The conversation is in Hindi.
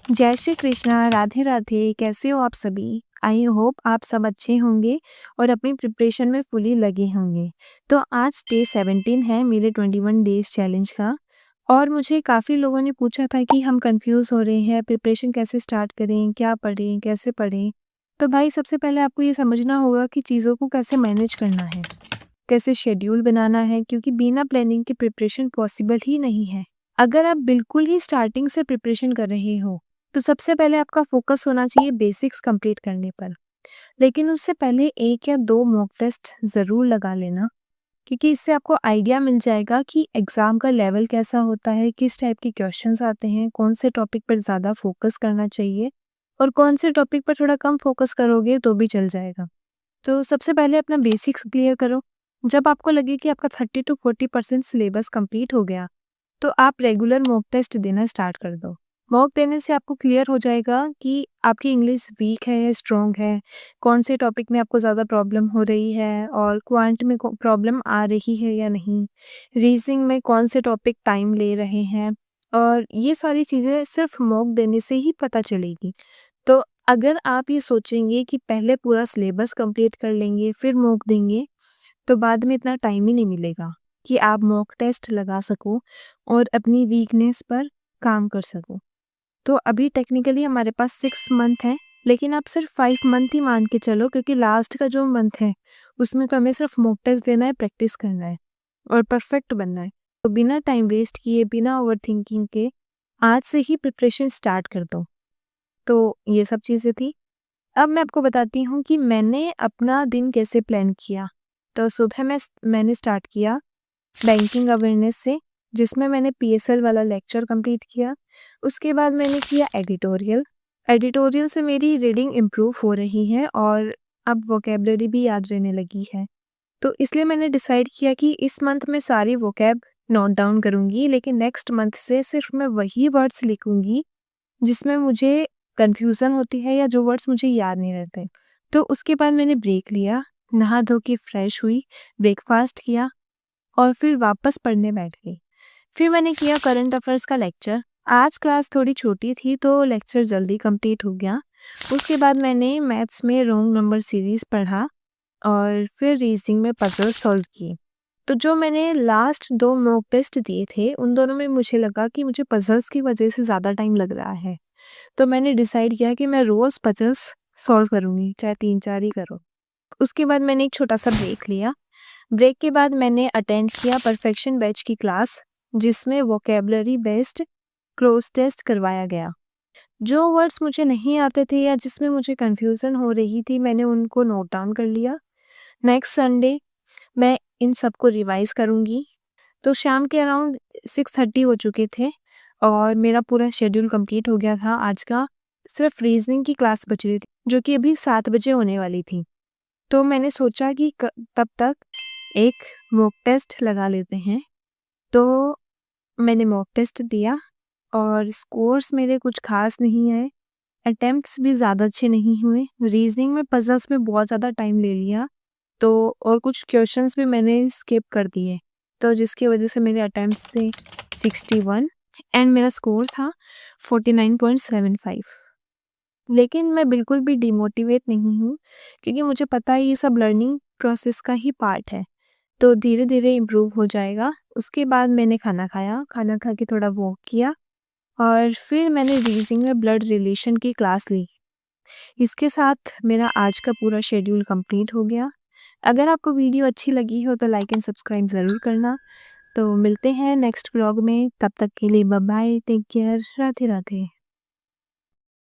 जय श्री कृष्णा, राधे राधे, कैसे हो आप सभी? आई होप आप सब अच्छे होंगे और अपनी प्रिपरेशन में फुली लगे होंगे। तो आज डे 17 है मेरे 21 डेज़ चैलेंज का और मुझे काफ़ी लोगों ने पूछा था कि हम कन्फ्यूज़ हो रहे हैं, प्रिपरेशन कैसे स्टार्ट करें, क्या पढ़ें, कैसे पढ़ें? तो भाई सबसे पहले आपको ये समझना होगा कि चीज़ों को कैसे मैनेज करना है, कैसे शेड्यूल बनाना है क्योंकि बिना प्लानिंग के प्रिपरेशन पॉसिबल ही नहीं है। अगर आप बिल्कुल ही स्टार्टिंग से प्रिपरेशन कर रहे हो तो सबसे पहले आपका फोकस होना चाहिए बेसिक्स कंप्लीट करने पर। लेकिन उससे पहले 1 या 2 मॉक टेस्ट ज़रूर लगा लेना क्योंकि इससे आपको आइडिया मिल जाएगा कि एग्ज़ाम का लेवल कैसा होता है, किस टाइप के क्वेश्चंस आते हैं, कौन से टॉपिक पर ज़्यादा फोकस करना चाहिए और कौन से टॉपिक पर थोड़ा कम फोकस करोगे तो भी चल जाएगा। तो सबसे पहले अपना बेसिक्स क्लियर करो। जब आपको लगे कि आपका 30 टू 40% सिलेबस कंप्लीट हो गया, तो आप रेगुलर मॉक टेस्ट देना स्टार्ट कर दो। मॉक देने से आपको क्लियर हो जाएगा कि आपकी इंग्लिश वीक है या स्ट्रॉन्ग है, कौन से टॉपिक में आपको ज़्यादा प्रॉब्लम हो रही है और क्वांट में प्रॉब्लम आ रही है या नहीं, रीजनिंग में कौन से टॉपिक टाइम ले रहे हैं और ये सारी चीज़ें सिर्फ मॉक देने से ही पता चलेगी। तो अगर आप ये सोचेंगे कि पहले पूरा सिलेबस कंप्लीट कर लेंगे फिर मॉक देंगे, तो बाद में इतना टाइम ही नहीं मिलेगा कि आप मॉक टेस्ट लगा सको और अपनी वीकनेस पर काम कर सको। तो अभी टेक्निकली हमारे पास 6 मंथ है, लेकिन आप सिर्फ 5 मंथ ही मान के चलो क्योंकि लास्ट का जो मंथ है, उसमें तो हमें सिर्फ मॉक टेस्ट देना है, प्रैक्टिस करना है और परफेक्ट बनना है। तो बिना टाइम वेस्ट किए, बिना ओवरथिंकिंग के आज से ही प्रिपरेशन स्टार्ट कर दो। तो ये सब चीज़ें थी। अब मैं आपको बताती हूँ कि मैंने अपना दिन कैसे प्लान किया। तो सुबह मैंने स्टार्ट किया बैंकिंग अवेयरनेस से, जिसमें मैंने पीएसएल वाला लेक्चर कंप्लीट किया। उसके बाद मैंने किया एडिटोरियल। एडिटोरियल से मेरी रीडिंग इम्प्रूव हो रही है और अब वोकैबुलरी भी याद रहने लगी है। तो इसलिए मैंने डिसाइड किया कि इस मंथ में सारी वोकैब नोट डाउन करूँगी, लेकिन नेक्स्ट मंथ से सिर्फ मैं वही वर्ड्स लिखूँगी जिसमें मुझे कन्फ्यूज़न होती है या जो वर्ड्स मुझे याद नहीं रहते। तो उसके बाद मैंने ब्रेक लिया, नहा धो के फ्रेश हुई, ब्रेकफ़ास्ट किया और फिर वापस पढ़ने बैठ गई। फिर मैंने किया करंट अफ़ेयर्स का लेक्चर। आज क्लास थोड़ी छोटी थी तो लेक्चर जल्दी कंप्लीट हो गया। उसके बाद मैंने मैथ्स में रोंग नंबर सीरीज़ पढ़ा और फिर रीज़निंग में पज़ल सॉल्व किए। तो जो मैंने लास्ट 2 मॉक टेस्ट दिए थे, उन दोनों में मुझे लगा कि मुझे पज़ल्स की वजह से ज़्यादा टाइम लग रहा है। तो मैंने डिसाइड किया कि मैं रोज़ पज़ल्स सॉल्व करूँगी, चाहे 3-4 ही करो। उसके बाद मैंने एक छोटा-सा ब्रेक लिया। ब्रेक के बाद मैंने अटेंड किया परफेक्शन बैच की क्लास, जिसमें वोकैबुलरी बेस्ड क्लोज टेस्ट करवाया गया। जो वर्ड्स मुझे नहीं आते थे या जिसमें मुझे कन्फ्यूज़न हो रही थी, मैंने उनको नोट डाउन कर लिया। नेक्स्ट संडे मैं इन सबको रिवाइज़ करूँगी। तो शाम के अराउंड 6:30 हो चुके थे और मेरा पूरा शेड्यूल कंप्लीट हो गया था आज का। सिर्फ रीज़निंग की क्लास बच रही थी, जो कि अभी 7 बजे होने वाली थी। तो मैंने सोचा कि तब तक एक मॉक टेस्ट लगा लेते हैं। तो मैंने मॉक टेस्ट दिया और स्कोर्स मेरे कुछ ख़ास नहीं आए। अटेम्प्ट्स भी ज़्यादा अच्छे नहीं हुए। रीज़निंग में पज़ल्स में बहुत ज़्यादा टाइम ले लिया, तो और कुछ क्वेश्चंस भी मैंने स्किप कर दिए। तो जिसकी वजह से मेरे अटेम्प्ट्स थे 61 एंड मेरा स्कोर था 49.75। लेकिन मैं बिल्कुल भी डिमोटिवेट नहीं हूँ क्योंकि मुझे पता है ये सब लर्निंग प्रोसेस का ही पार्ट है। तो धीरे-धीरे इम्प्रूव हो जाएगा। उसके बाद मैंने खाना खाया, खाना खा के थोड़ा वॉक किया और फिर मैंने रीज़निंग में ब्लड रिलेशन की क्लास ली। इसके साथ मेरा आज का पूरा शेड्यूल कंप्लीट हो गया। अगर आपको वीडियो अच्छी लगी हो तो लाइक एंड सब्सक्राइब ज़रूर करना। तो मिलते हैं नेक्स्ट व्लॉग में, तब तक के लिए bye bye, take care, Radhe Radhe.